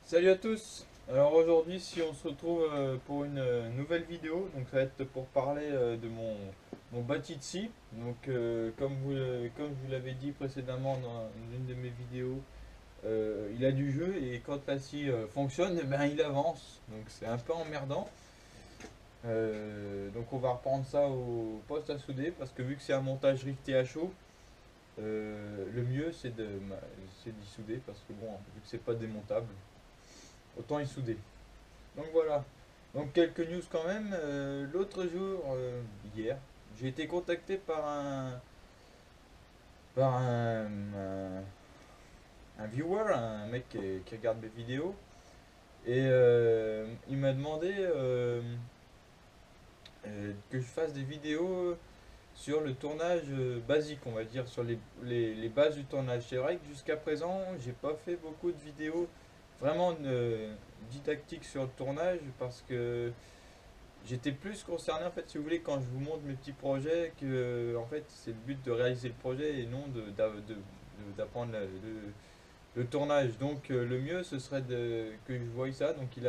Salut à tous. Alors aujourd'hui, si on se retrouve pour une nouvelle vidéo, donc ça va être pour parler de mon bâti de scie. Donc comme je vous l'avais dit précédemment dans une de mes vidéos, il a du jeu et quand la scie fonctionne, eh ben, il avance. Donc c'est un peu emmerdant. Donc on va reprendre ça au poste à souder parce que vu que c'est un montage rifté à chaud, le mieux c'est d'y souder parce que bon, vu que c'est pas démontable, autant y souder. Donc voilà. Donc quelques news quand même. L'autre jour, hier, j'ai été contacté par un viewer, un mec qui regarde mes vidéos, et il m'a demandé que je fasse des vidéos sur le tournage basique, on va dire, sur les bases du tournage. C'est vrai que jusqu'à présent, j'ai pas fait beaucoup de vidéos vraiment didactiques sur le tournage parce que j'étais plus concerné en fait si vous voulez quand je vous montre mes petits projets que en fait c'est le but de réaliser le projet et non d'apprendre le tournage. Donc le mieux ce serait que je voie ça. Donc il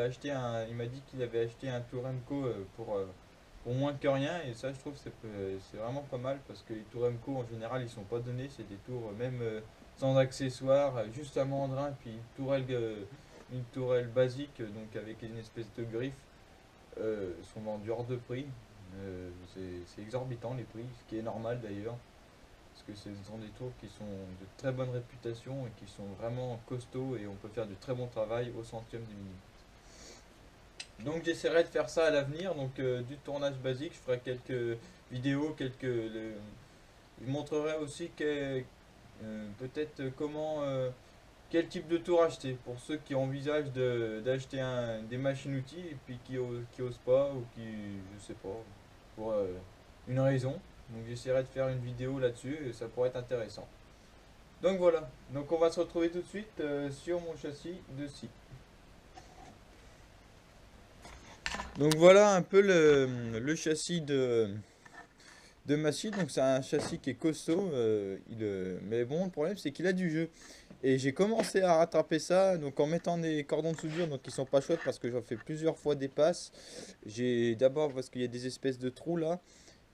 m'a dit qu'il avait acheté un Tourenco pour moins que rien et ça je trouve c'est vraiment pas mal parce que les Tourenco en général ils sont pas donnés, c'est des tours même sans accessoires, juste un mandrin puis une tourelle basique donc avec une espèce de griffe sont vendus hors de prix. C'est exorbitant les prix, ce qui est normal d'ailleurs, parce que ce sont des tours qui sont de très bonne réputation et qui sont vraiment costauds et on peut faire du très bon travail au centième du minute. Donc j'essaierai de faire ça à l'avenir, donc du tournage basique, je ferai quelques vidéos, je montrerai aussi peut-être quel type de tour acheter pour ceux qui envisagent d'acheter des machines-outils et puis qui osent pas ou qui, je sais pas, pour une raison. Donc j'essaierai de faire une vidéo là-dessus et ça pourrait être intéressant. Donc voilà, donc on va se retrouver tout de suite sur mon châssis de scie. Donc voilà un peu le châssis de ma scie. Donc c'est un châssis qui est costaud, mais bon le problème c'est qu'il a du jeu. Et j'ai commencé à rattraper ça donc en mettant des cordons de soudure donc qui sont pas chouettes parce que j'en fais plusieurs fois des passes. J'ai d'abord parce qu'il y a des espèces de trous là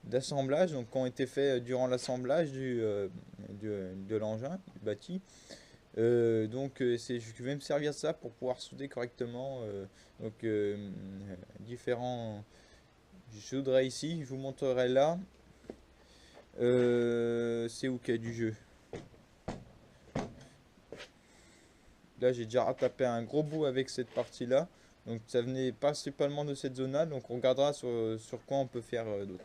d'assemblage donc qui ont été faits durant l'assemblage de l'engin du bâti. Je vais me servir de ça pour pouvoir souder correctement donc différents. Je souderai ici, je vous montrerai là. C'est où qu'il y a du jeu. Là, j'ai déjà rattrapé un gros bout avec cette partie-là. Donc, ça venait principalement de cette zone-là. Donc, on regardera sur quoi on peut faire d'autre.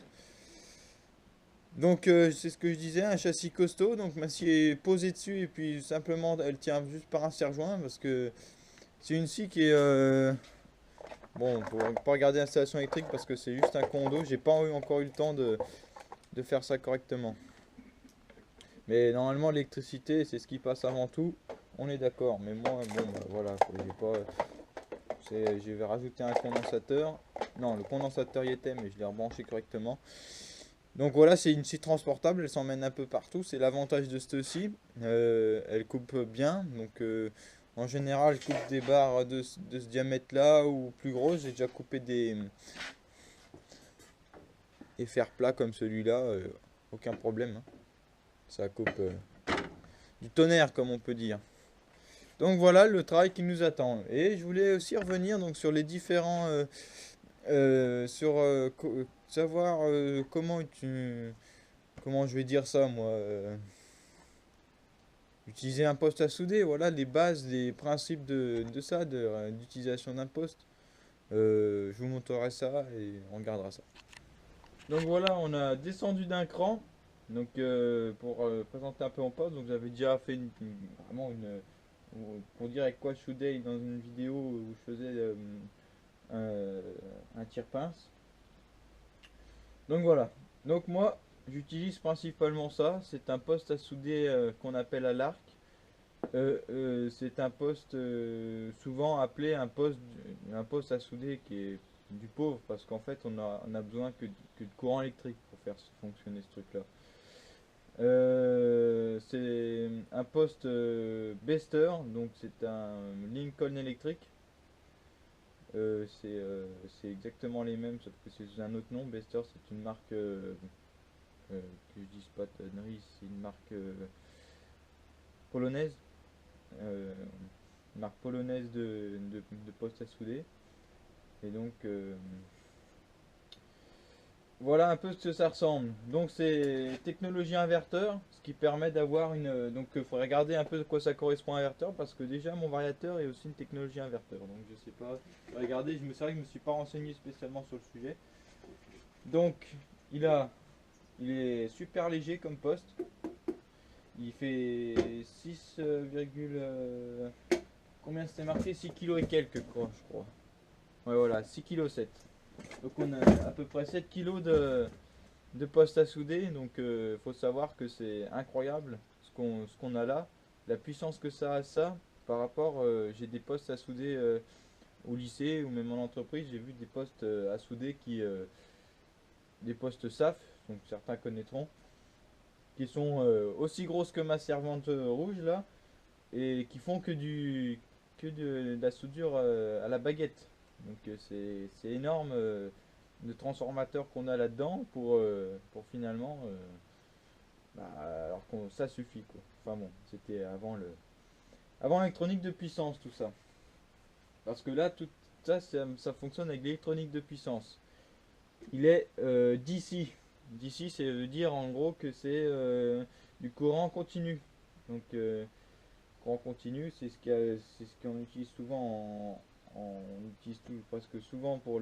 Donc, c'est ce que je disais, un châssis costaud. Donc, ma scie est posée dessus et puis simplement, elle tient juste par un serre-joint parce que c'est une scie qui est. Bon, pour pas regarder l'installation électrique parce que c'est juste un condo. J'ai pas encore eu le temps de faire ça correctement. Mais normalement, l'électricité, c'est ce qui passe avant tout. On est d'accord. Mais moi, bon, bah, voilà, j'ai pas. Je vais rajouter un condensateur. Non, le condensateur y était, mais je l'ai rebranché correctement. Donc voilà, c'est une scie transportable, elle s'emmène un peu partout. C'est l'avantage de cette scie. Elle coupe bien. Donc en général, je coupe des barres de ce diamètre-là ou plus grosses. J'ai déjà coupé des fers plats comme celui-là. Aucun problème, hein. Ça coupe du tonnerre, comme on peut dire. Donc voilà le travail qui nous attend. Et je voulais aussi revenir donc sur les différents savoir comment je vais dire ça moi utiliser un poste à souder, voilà les bases, les principes de ça, d'utilisation d'un poste. Je vous montrerai ça et on regardera ça. Donc voilà, on a descendu d'un cran. Donc pour présenter un peu mon poste, donc j'avais déjà fait vraiment pour dire avec quoi je soudais dans une vidéo où je faisais un tire-pince. Donc voilà. Donc moi, j'utilise principalement ça. C'est un poste à souder qu'on appelle à l'arc. C'est un poste souvent appelé un poste à souder qui est du pauvre parce qu'en fait on a besoin que de courant électrique pour faire fonctionner ce truc-là. C'est un poste Bester, donc c'est un Lincoln électrique. C'est exactement les mêmes, sauf que c'est un autre nom. Bester, c'est une marque, que je dise pas de conneries, c'est une marque polonaise. euh, une marque polonaise de poste à souder. Et donc, voilà un peu ce que ça ressemble. Donc c'est technologie inverteur, ce qui permet d'avoir une... Donc il faudrait regarder un peu de quoi ça correspond à inverteur, parce que déjà mon variateur est aussi une technologie inverteur. Donc je sais pas, regardez, c'est vrai que je me suis pas renseigné spécialement sur le sujet. Donc il a, il est super léger comme poste. Il fait 6, combien c'était marqué? 6 kg et quelques quoi, je crois. Ouais voilà, 6 kg 7. Donc on a à peu près 7 kg de poste à souder. Donc faut savoir que c'est incroyable ce qu'on a là. La puissance que ça a ça par rapport, j'ai des postes à souder au lycée ou même en entreprise. J'ai vu des postes à souder des postes SAF, donc certains connaîtront, qui sont aussi grosses que ma servante rouge là et qui font que de la soudure à la baguette. Donc c'est énorme de transformateurs qu'on a là-dedans pour finalement bah, alors que ça suffit quoi. Enfin bon, c'était avant l'électronique de puissance tout ça. Parce que là tout ça fonctionne avec l'électronique de puissance. Il est DC. DC c'est veut dire en gros que c'est du courant continu. Donc courant continu c'est ce qu'on utilise souvent on utilise presque souvent pour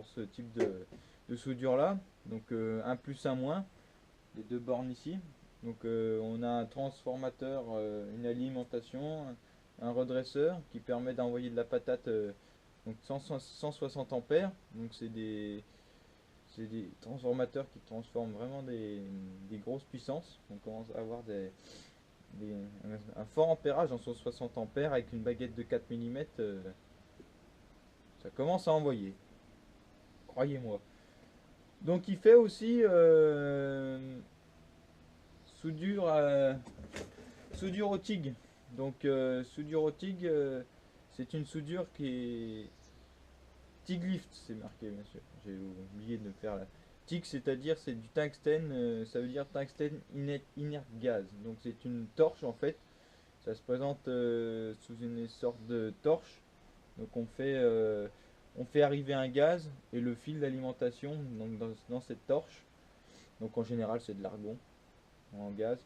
ce type de soudure là. Donc un plus un moins les deux bornes ici. Donc on a un transformateur, une alimentation, un redresseur qui permet d'envoyer de la patate donc 160 ampères. Donc c'est des transformateurs qui transforment vraiment des grosses puissances. On commence à avoir des- un fort ampérage en 160 ampères avec une baguette de 4 mm. Ça commence à envoyer, croyez-moi. Donc il fait aussi soudure, soudure au TIG. Donc soudure au TIG, c'est une soudure qui est TIG lift, c'est marqué bien sûr. J'ai oublié de le faire là. TIG, c'est-à-dire c'est du tungstène, ça veut dire tungstène inert gaz. Donc c'est une torche en fait. Ça se présente sous une sorte de torche. Donc on fait arriver un gaz et le fil d'alimentation donc dans cette torche. Donc en général c'est de l'argon en gaz.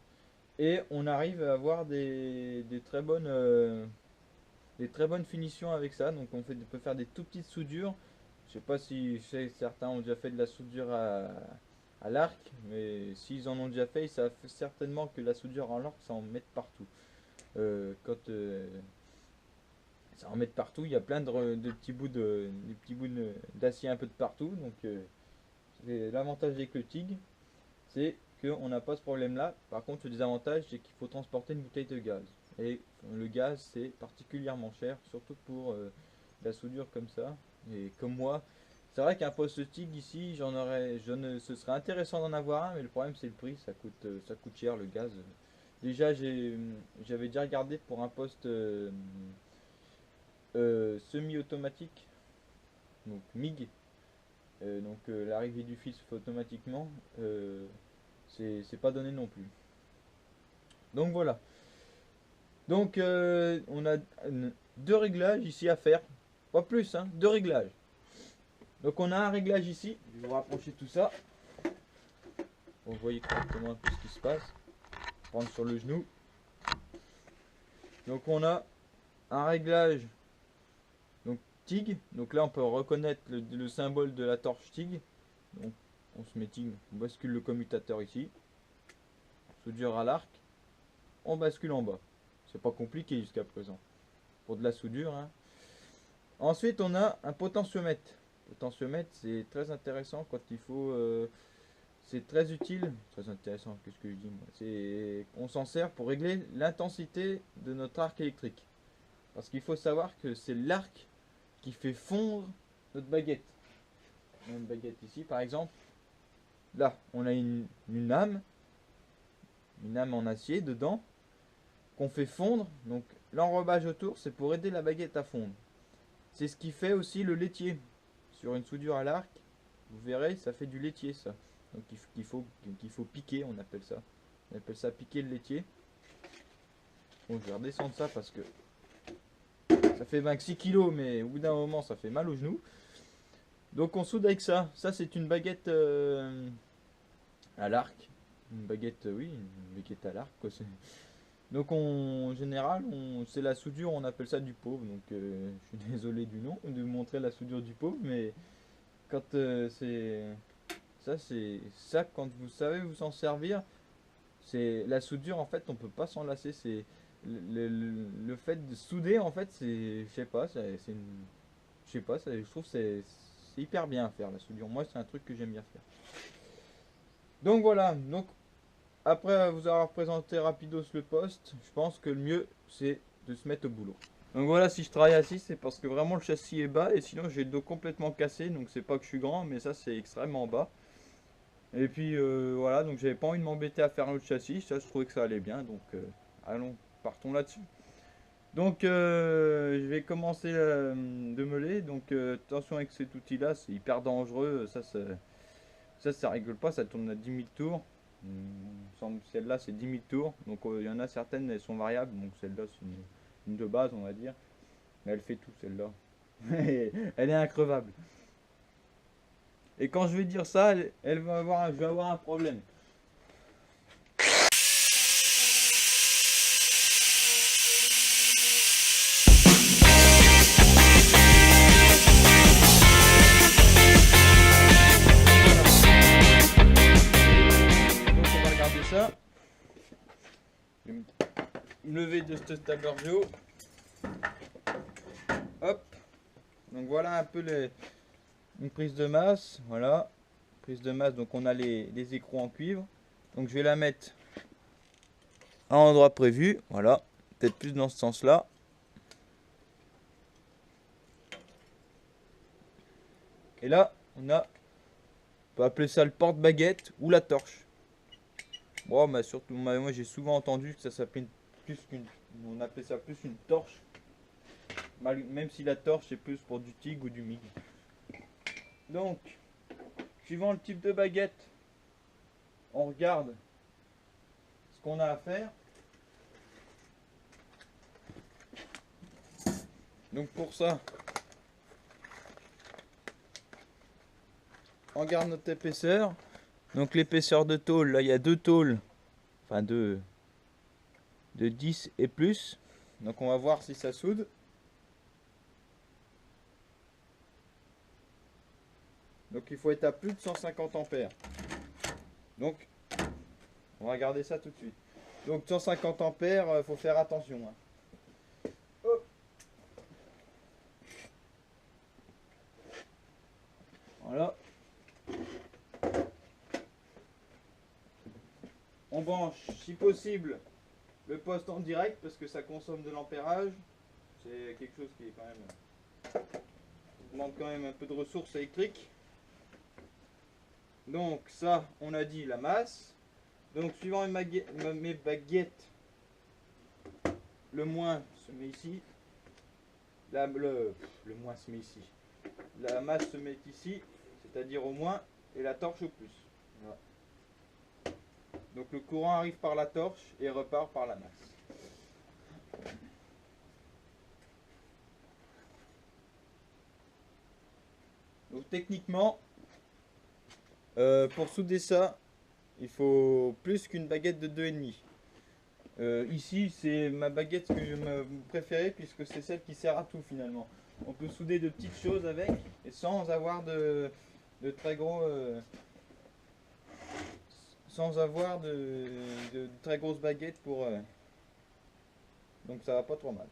Et on arrive à avoir des très bonnes finitions avec ça. Donc on peut faire des tout petites soudures. Je sais pas si certains ont déjà fait de la soudure à l'arc, mais s'ils en ont déjà fait, ils savent certainement que la soudure en l'arc, ça en met partout. Quand ça en met partout, il y a plein de petits bouts d'acier un peu de partout. Donc l'avantage avec le TIG, c'est qu'on n'a pas ce problème-là. Par contre, le désavantage, c'est qu'il faut transporter une bouteille de gaz. Et le gaz, c'est particulièrement cher, surtout pour la soudure comme ça. Et comme moi, c'est vrai qu'un poste TIG ici, ce serait intéressant d'en avoir un, mais le problème, c'est le prix. Ça coûte cher le gaz. Déjà, j'avais déjà regardé pour un poste semi-automatique, donc MIG. Donc l'arrivée du fil se fait automatiquement. C'est pas donné non plus. Donc voilà. Donc on a deux réglages ici à faire. Pas plus, hein, deux réglages. Donc on a un réglage ici. Je vais vous rapprocher tout ça. Vous voyez correctement un peu ce qui se passe. Prendre sur le genou. Donc on a un réglage donc TIG. Donc là on peut reconnaître le symbole de la torche TIG. Donc on se met TIG, on bascule le commutateur ici. Soudure à l'arc. On bascule en bas. C'est pas compliqué jusqu'à présent. Pour de la soudure, hein. Ensuite, on a un potentiomètre. Potentiomètre, c'est très intéressant quand il faut. C'est très utile. Très intéressant, qu'est-ce que je dis moi? On s'en sert pour régler l'intensité de notre arc électrique. Parce qu'il faut savoir que c'est l'arc qui fait fondre notre baguette. On a une baguette ici, par exemple. Là, on a une lame. une lame en acier dedans qu'on fait fondre. Donc l'enrobage autour, c'est pour aider la baguette à fondre. C'est ce qui fait aussi le laitier. Sur une soudure à l'arc, vous verrez, ça fait du laitier ça. Donc qu'il faut piquer, on appelle ça. On appelle ça piquer le laitier. Bon, je vais redescendre ça parce que ça fait 26 kg, mais au bout d'un moment, ça fait mal aux genoux. Donc on soude avec ça. Ça, c'est une baguette à l'arc. Une baguette, oui, une baguette à l'arc, quoi. Donc en général, c'est la soudure, on appelle ça du pauvre. Donc je suis désolé du nom, de montrer la soudure du pauvre, mais quand c'est ça, quand vous savez vous en servir, c'est la soudure en fait, on peut pas s'en lasser. C'est le fait de souder en fait, c'est, je sais pas, je sais pas, je trouve que c'est hyper bien à faire la soudure. Moi, c'est un truc que j'aime bien faire. Donc voilà, donc après vous avoir présenté rapidos le poste, je pense que le mieux c'est de se mettre au boulot. Donc voilà, si je travaille assis, c'est parce que vraiment le châssis est bas et sinon j'ai le dos complètement cassé. Donc c'est pas que je suis grand, mais ça c'est extrêmement bas. Et puis voilà, donc j'avais pas envie de m'embêter à faire un autre châssis. Ça, je trouvais que ça allait bien. Donc allons, partons là-dessus. Donc je vais commencer de meuler. Donc attention avec cet outil-là, c'est hyper dangereux. Ça rigole pas, ça tourne à 10 000 tours. Celle-là c'est 10 000 tours. Donc il y en a certaines, elles sont variables. Donc celle-là c'est une de base, on va dire. Mais elle fait tout celle-là. Elle est increvable. Et quand je vais dire ça, je vais avoir un problème. Donc on va regarder ça. Je vais me lever de ce tabergeau. Hop. Donc voilà un peu une prise de masse. Voilà. Prise de masse. Donc on a les écrous en cuivre. Donc je vais la mettre à l'endroit prévu. Voilà. Peut-être plus dans ce sens-là. Et là, on peut appeler ça le porte-baguette ou la torche. Bon, bah surtout, moi j'ai souvent entendu que ça s'appelait on appelait ça plus une torche. Même si la torche c'est plus pour du tigre ou du mig. Donc, suivant le type de baguette, on regarde ce qu'on a à faire. Donc pour ça, on regarde notre épaisseur. Donc l'épaisseur de tôle, là il y a deux tôles, enfin de 10 et plus. Donc on va voir si ça soude. Donc il faut être à plus de 150 ampères. Donc on va regarder ça tout de suite. Donc 150 ampères, il faut faire attention. Oh. Voilà. On branche, si possible, le poste en direct parce que ça consomme de l'ampérage. C'est quelque chose qui est quand même demande quand même un peu de ressources électriques. Donc ça, on a dit la masse. Donc suivant mes baguettes, le moins se met ici. Le moins se met ici. La masse se met ici, c'est-à-dire au moins, et la torche au plus. Voilà. Donc le courant arrive par la torche et repart par la masse. Donc techniquement, pour souder ça, il faut plus qu'une baguette de 2,5. Ici, c'est ma baguette que je me préférais puisque c'est celle qui sert à tout finalement. On peut souder de petites choses avec et sans avoir de très gros... sans avoir de très grosses baguettes pour... donc ça va pas trop mal.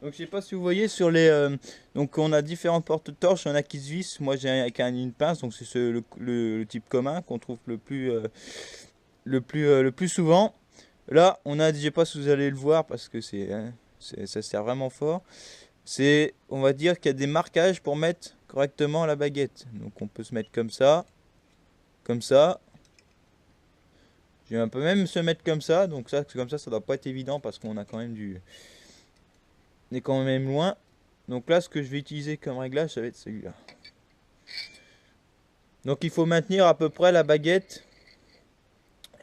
Donc je sais pas si vous voyez sur les... donc on a différents porte-torches, il y en a qui se vissent. Moi j'ai avec une pince, donc c'est le type commun qu'on trouve le plus souvent. Là on a, je sais pas si vous allez le voir parce que ça sert vraiment fort. On va dire qu'il y a des marquages pour mettre correctement la baguette. Donc on peut se mettre comme ça, On peut même se mettre comme ça, donc ça, comme ça doit pas être évident parce qu'on a quand même on est quand même loin. Donc là, ce que je vais utiliser comme réglage, ça va être celui-là. Donc il faut maintenir à peu près la baguette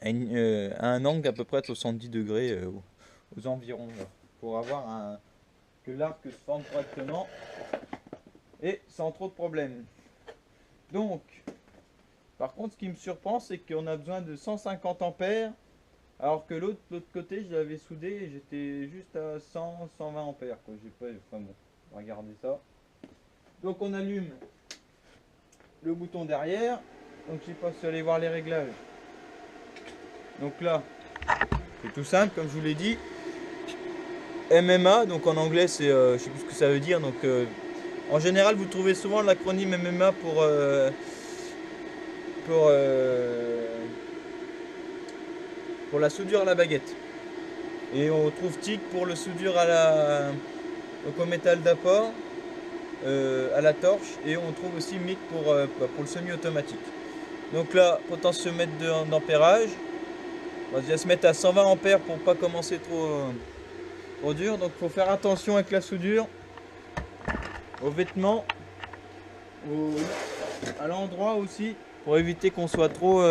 à un angle à peu près de 70 degrés aux environs, là, pour avoir que l'arc se forme correctement et sans trop de problèmes. Donc, par contre, ce qui me surprend, c'est qu'on a besoin de 150 ampères, alors que l'autre côté, je l'avais soudé et j'étais juste à 100, 120 ampères. Quoi. J'ai pas, enfin bon, regardez ça. Donc on allume le bouton derrière. Donc je sais pas si vous allez voir les réglages. Donc là, c'est tout simple, comme je vous l'ai dit. MMA, donc en anglais, c'est, je sais plus ce que ça veut dire. Donc en général, vous trouvez souvent l'acronyme MMA pour, pour la soudure à la baguette. Et on trouve TIC pour le soudure au cométal d'apport, à la torche. Et on trouve aussi MIC pour le semi-automatique. Donc là, potentiomètre d'ampérage. On va déjà se mettre à 120 ampères pour pas commencer trop dur. Donc il faut faire attention avec la soudure, aux vêtements, à l'endroit aussi, pour éviter qu'on soit trop...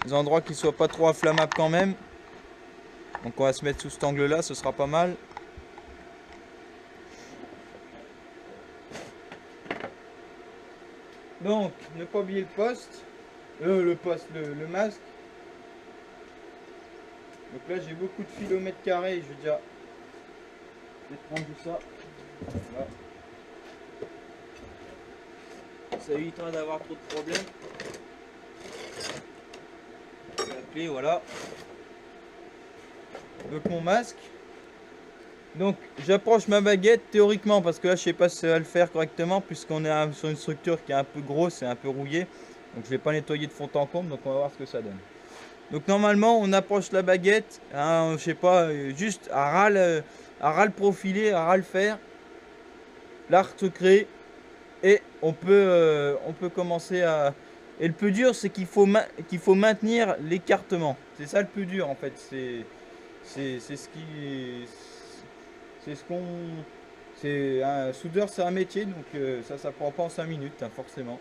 des endroits qui soient pas trop inflammables quand même. Donc on va se mettre sous cet angle là, ce sera pas mal. Donc ne pas oublier le masque. Donc là j'ai beaucoup de fil au mètre carré, je vais déjà prendre tout ça. Voilà. Ça évitera d'avoir trop de problèmes. La clé, voilà. Donc mon masque. Donc j'approche ma baguette théoriquement parce que là je sais pas si ça va le faire correctement puisqu'on est sur une structure qui est un peu grosse et un peu rouillée. Donc je ne l'ai pas nettoyé de fond en comble, donc on va voir ce que ça donne. Donc normalement on approche la baguette, hein, je sais pas, juste à ras le profiler, à ras le faire. L'arc se crée et on peut commencer à... Et le plus dur c'est qu'il faut maintenir l'écartement. C'est ça le plus dur en fait. C'est un soudeur, c'est un métier, donc ça prend pas en 5 minutes, hein, forcément.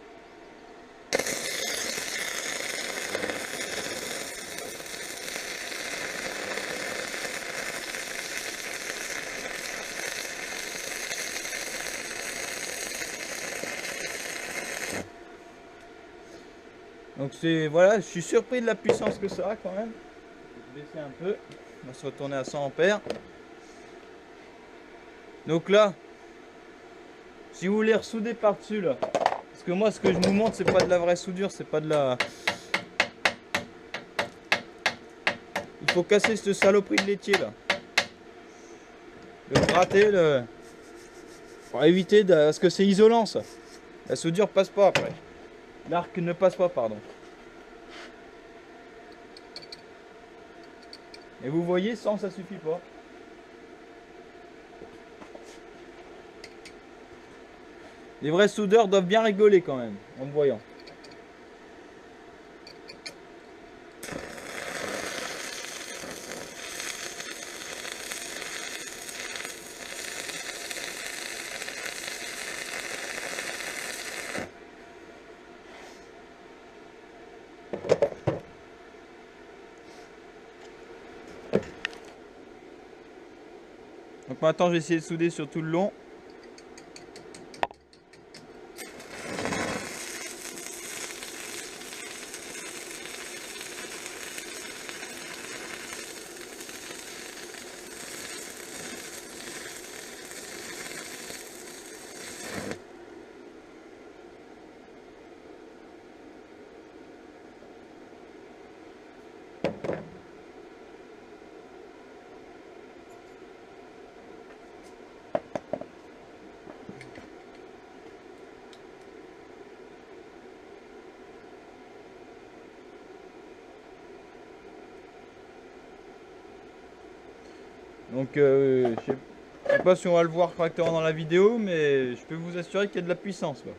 Donc voilà, je suis surpris de la puissance que ça a quand même. Je vais baisser un peu, on va se retourner à 100 ampères. Donc là, si vous voulez ressouder par-dessus là, parce que moi ce que je vous montre c'est pas de la vraie soudure, c'est pas de la... Il faut casser cette saloperie de laitier là. Le gratter, pour éviter parce que c'est isolant ça. La soudure passe pas après. L'arc ne passe pas, pardon. Et vous voyez, sans ça suffit pas. Les vrais soudeurs doivent bien rigoler quand même, en me voyant. Donc maintenant je vais essayer de souder sur tout le long. Donc je sais pas si on va le voir correctement dans la vidéo, mais je peux vous assurer qu'il y a de la puissance là.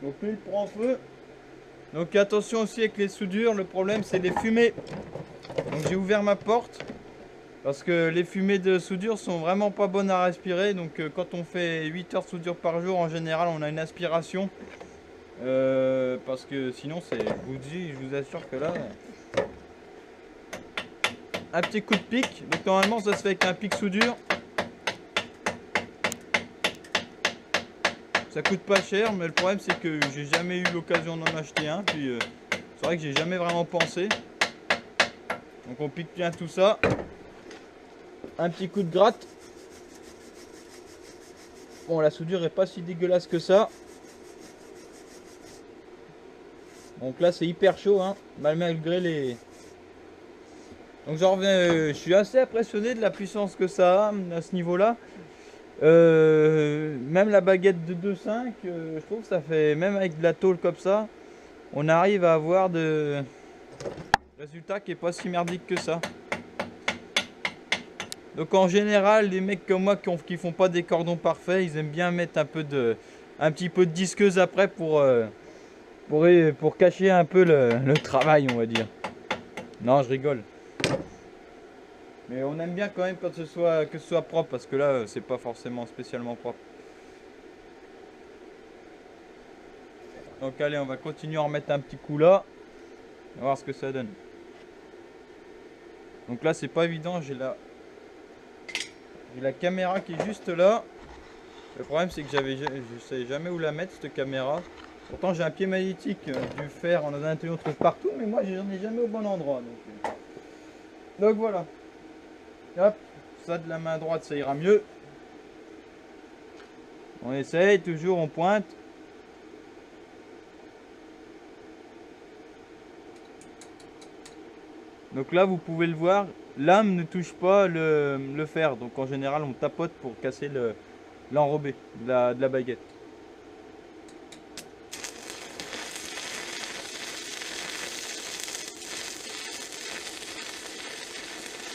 Donc lui il prend feu. Donc attention aussi avec les soudures, le problème c'est les fumées. Donc j'ai ouvert ma porte parce que les fumées de soudure sont vraiment pas bonnes à respirer. Donc quand on fait 8 heures de soudure par jour, en général on a une aspiration. Parce que sinon c'est, je vous assure que là, un petit coup de pic. Donc normalement ça se fait avec un pic soudure. Ça coûte pas cher, mais le problème c'est que j'ai jamais eu l'occasion d'en acheter un. Puis c'est vrai que j'ai jamais vraiment pensé. Donc on pique bien tout ça. Un petit coup de gratte. Bon, la soudure est pas si dégueulasse que ça. Donc là c'est hyper chaud, hein, malgré les... Donc j'en reviens, je suis assez impressionné de la puissance que ça a à ce niveau-là. Même la baguette de 2,5, je trouve que ça fait, même avec de la tôle comme ça, on arrive à avoir de résultat qui est pas si merdique que ça. Donc en général, les mecs comme moi qui font pas des cordons parfaits, ils aiment bien mettre un petit peu de disqueuse après pour cacher un peu le travail, on va dire. Non, je rigole. Mais on aime bien quand même que ce soit propre, parce que là, c'est pas forcément spécialement propre. Donc allez, on va continuer à en remettre un petit coup là. On va voir ce que ça donne. Donc là, c'est pas évident, j'ai la caméra qui est juste là. Le problème, c'est que je savais jamais où la mettre, cette caméra. Pourtant, j'ai un pied magnétique, du fer, on en a un autre partout, mais moi, j'en ai jamais au bon endroit. Donc voilà. Hop, ça de la main droite, ça ira mieux. On essaye, toujours on pointe. Donc là, vous pouvez le voir, lame ne touche pas le fer. Donc en général, on tapote pour casser l'enrobé de la baguette.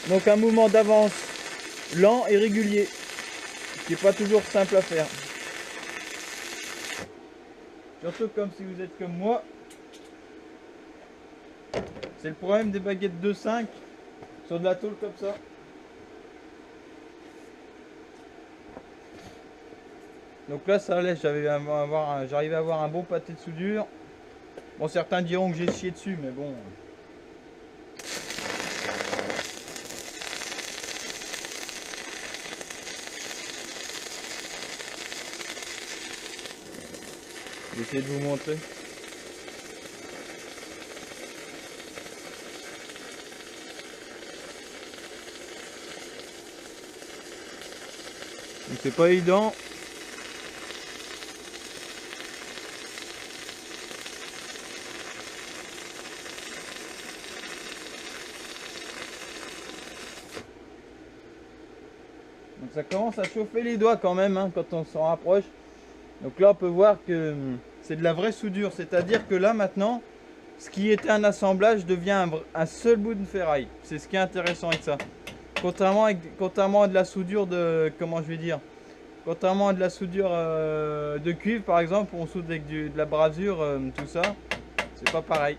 Donc un mouvement d'avance lent et régulier, qui n'est pas toujours simple à faire. Surtout comme si vous êtes comme moi. C'est le problème des baguettes 2,5 sur de la tôle comme ça. Donc là ça allait, j'arrivais à avoir un bon pâté de soudure. Bon, certains diront que j'ai scié dessus, mais bon. Je vais essayer de vous montrer. Donc c'est pas évident. Donc ça commence à chauffer les doigts quand même, hein, quand on s'en rapproche. Donc là on peut voir que c'est de la vraie soudure, c'est-à-dire que là maintenant, ce qui était un assemblage devient un seul bout de ferraille. C'est ce qui est intéressant avec ça. Contrairement à de la soudure de, comment je vais dire, contrairement à de la soudure de cuivre par exemple, on soude avec de la brasure, tout ça, c'est pas pareil.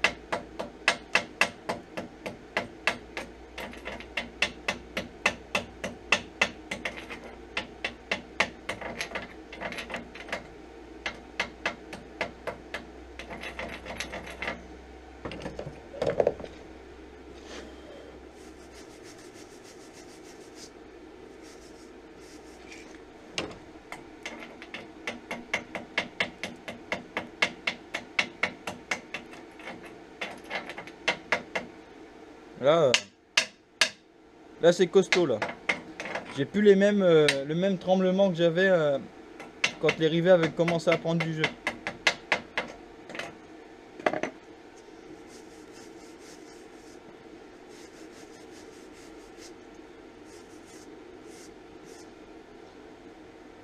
Là c'est costaud là. J'ai plus le même tremblement que j'avais quand les rivets avaient commencé à prendre du jeu.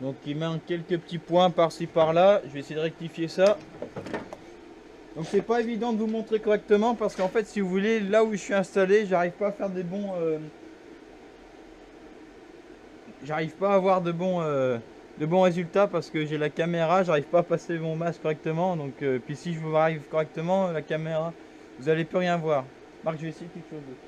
Donc il manque quelques petits points par-ci par-là. Je vais essayer de rectifier ça. Donc c'est pas évident de vous montrer correctement parce qu'en fait si vous voulez, là où je suis installé, j'arrive pas à faire des bons... j'arrive pas à avoir de bons de bons résultats parce que j'ai la caméra, j'arrive pas à passer mon masque correctement. Donc, puis si je vous arrive correctement, la caméra, vous allez plus rien voir. Marc, je vais essayer quelque chose d'autre.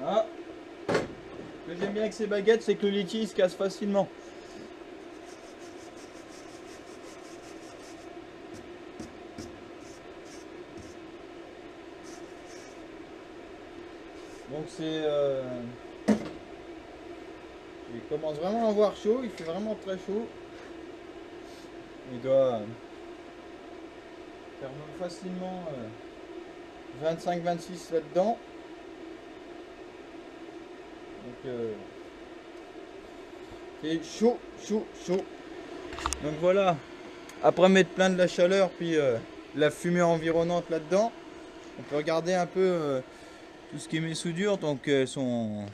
Ah, ce que j'aime bien avec ces baguettes, c'est que le litchi il se casse facilement. Donc il commence vraiment à avoir chaud, il fait vraiment très chaud. Il doit faire facilement 25-26 là-dedans. Donc c'est chaud, chaud, chaud. Donc voilà, après m'être plaint de la chaleur puis la fumée environnante là-dedans, on peut regarder un peu tout ce qui est mes soudures. Donc elles sont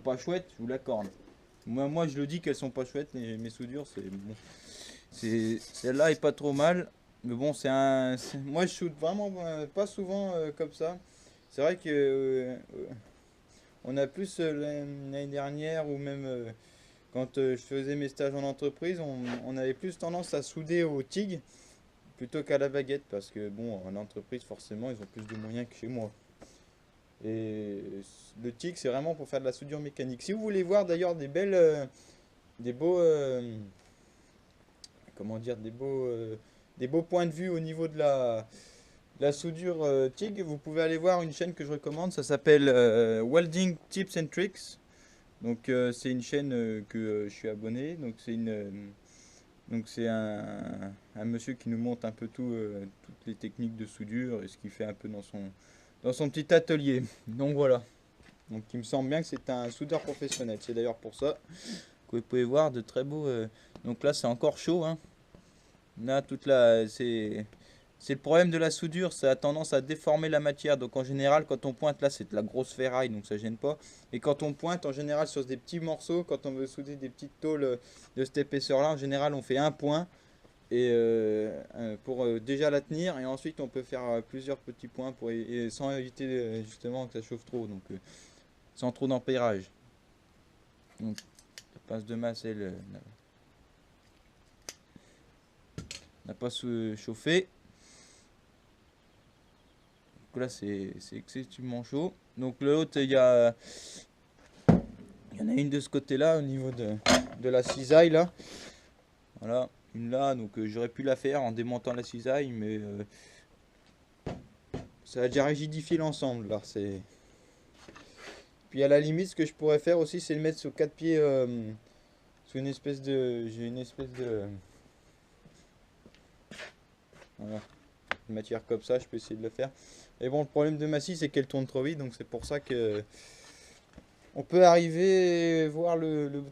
pas chouettes, je vous l'accorde. Moi je le dis qu'elles sont pas chouettes, mes soudures, c'est bon. Celle-là est pas trop mal. Mais bon, moi je soude vraiment pas souvent comme ça. C'est vrai que on a plus l'année dernière ou même quand je faisais mes stages en entreprise, on avait plus tendance à souder au TIG plutôt qu'à la baguette parce que bon, en entreprise forcément ils ont plus de moyens que chez moi. Et le TIG c'est vraiment pour faire de la soudure mécanique. Si vous voulez voir d'ailleurs des beaux, comment dire, des beaux points de vue au niveau de la soudure TIG, vous pouvez aller voir une chaîne que je recommande, ça s'appelle Welding Tips and Tricks. Donc c'est une chaîne que je suis abonné. Donc c'est un monsieur qui nous montre un peu toutes les techniques de soudure et ce qu'il fait un peu dans son petit atelier. Donc voilà. Donc il me semble bien que c'est un soudeur professionnel. C'est d'ailleurs pour ça que vous pouvez voir de très beaux. Donc là c'est encore chaud, hein. Là c'est le problème de la soudure, ça a tendance à déformer la matière. Donc en général, quand on pointe, là c'est de la grosse ferraille, donc ça gêne pas. Et quand on pointe, en général sur des petits morceaux, quand on veut souder des petites tôles de cette épaisseur-là, en général on fait un point et pour déjà la tenir, et ensuite on peut faire plusieurs petits points et sans éviter justement que ça chauffe trop, donc sans trop d'empérage. Donc la pince de masse, elle n'a pas chauffé. Là c'est excessivement chaud. Donc l'autre il y a Il y en a une de ce côté-là, au niveau de la cisaille, là. Voilà, une là, donc j'aurais pu la faire en démontant la cisaille, mais ça a déjà rigidifié l'ensemble, là. Puis à la limite, ce que je pourrais faire aussi, c'est le mettre sur quatre pieds, sur une espèce de... J'ai une espèce de... Voilà, une matière comme ça, je peux essayer de le faire. Et bon, le problème de ma scie, c'est qu'elle tourne trop vite, donc c'est pour ça que... On peut arriver à voir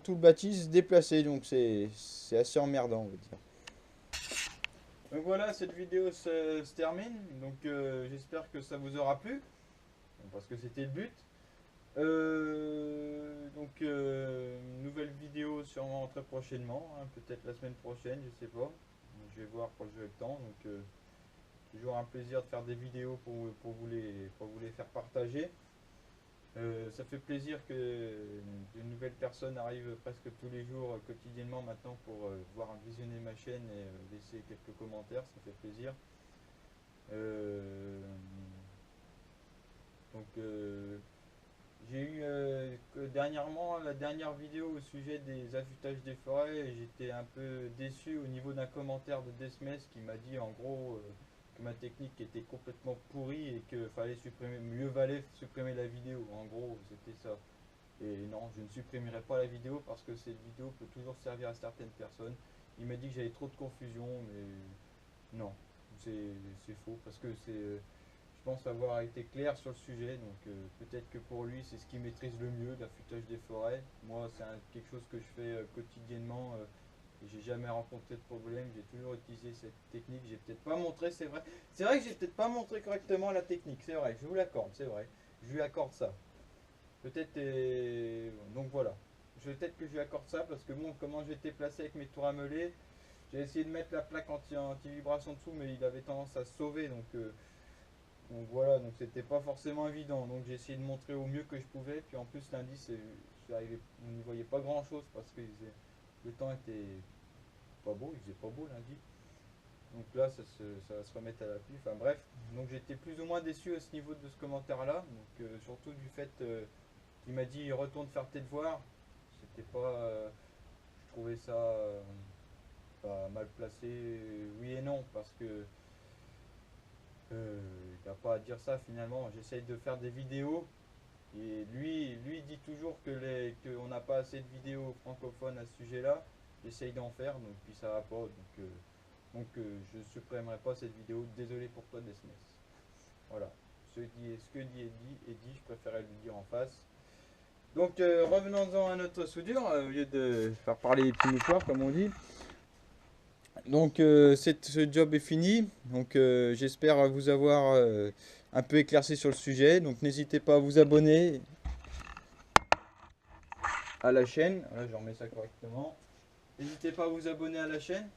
tout le bâti se déplacer, donc c'est assez emmerdant, on va dire. Donc voilà, cette vidéo se termine. Donc j'espère que ça vous aura plu, parce que c'était le but. Nouvelle vidéo sûrement très prochainement, hein, peut-être la semaine prochaine, je sais pas. Je vais voir quand j'aurai le temps. Donc toujours un plaisir de faire des vidéos pour vous les faire partager. Ça fait plaisir que de nouvelles personnes arrivent presque tous les jours, quotidiennement maintenant, pour voir visionner ma chaîne et laisser quelques commentaires, ça fait plaisir. Euh, donc j'ai eu dernièrement la dernière vidéo au sujet des affûtages des forêts, et j'étais un peu déçu au niveau d'un commentaire de Desmes qui m'a dit en gros que ma technique était complètement pourrie et que fallait supprimer, mieux valait supprimer la vidéo. En gros, c'était ça. Et non, je ne supprimerai pas la vidéo parce que cette vidéo peut toujours servir à certaines personnes. Il m'a dit que j'avais trop de confusion, mais non, c'est faux parce que je pense avoir été clair sur le sujet. Donc peut-être que pour lui, c'est ce qu'il maîtrise le mieux, l'affûtage des forêts. Moi, c'est quelque chose que je fais quotidiennement. J'ai jamais rencontré de problème, j'ai toujours utilisé cette technique. J'ai peut-être pas montré, c'est vrai. C'est vrai que j'ai peut-être pas montré correctement la technique, c'est vrai, je vous l'accorde, c'est vrai. Je lui accorde ça. Peut-être. Donc voilà. Peut-être que je lui accorde ça parce que bon, comment j'étais placé avec mes tours à meuler, j'ai essayé de mettre la plaque anti-vibration dessous, mais il avait tendance à se sauver. Donc voilà, donc c'était pas forcément évident. Donc j'ai essayé de montrer au mieux que je pouvais. Puis en plus, lundi, on n'y voyait pas grand chose parce que le temps était pas beau, il faisait pas beau lundi. Donc là, ça va se remettre à la pluie. Enfin bref, donc j'étais plus ou moins déçu à ce niveau de ce commentaire-là. Donc surtout du fait qu'il m'a dit retourne faire tes devoirs. C'était pas, je trouvais ça pas mal placé. Oui et non, parce que il n'y a pas à dire ça finalement. J'essaye de faire des vidéos. Et lui dit toujours qu'on n'a pas assez de vidéos francophones à ce sujet-là. J'essaye d'en faire, donc puis ça va pas. Je ne supprimerai pas cette vidéo. Désolé pour toi, Desmes. Voilà. Ce que dit est dit. Je préférais lui dire en face. Donc revenons-en à notre soudure, au lieu de faire parler les petits mouchoirs, comme on dit. Donc ce job est fini. Donc j'espère vous avoir un peu éclairci sur le sujet. Donc n'hésitez pas à vous abonner à la chaîne. Là, je remets ça correctement. N'hésitez pas à vous abonner à la chaîne.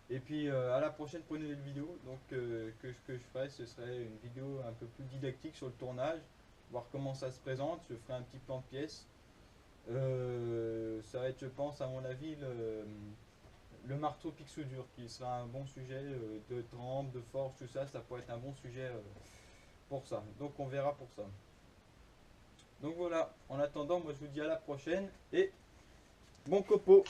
Et puis à la prochaine pour une nouvelle vidéo. Donc ce que je ferai, ce serait une vidéo un peu plus didactique sur le tournage. Voir comment ça se présente. Je ferai un petit plan de pièces. Ça va être, je pense, à mon avis, le marteau pique soudure qui sera un bon sujet de trempe, de forge, tout ça. Ça pourrait être un bon sujet pour ça. Donc on verra pour ça. Donc voilà, en attendant, moi je vous dis à la prochaine et bon copeau.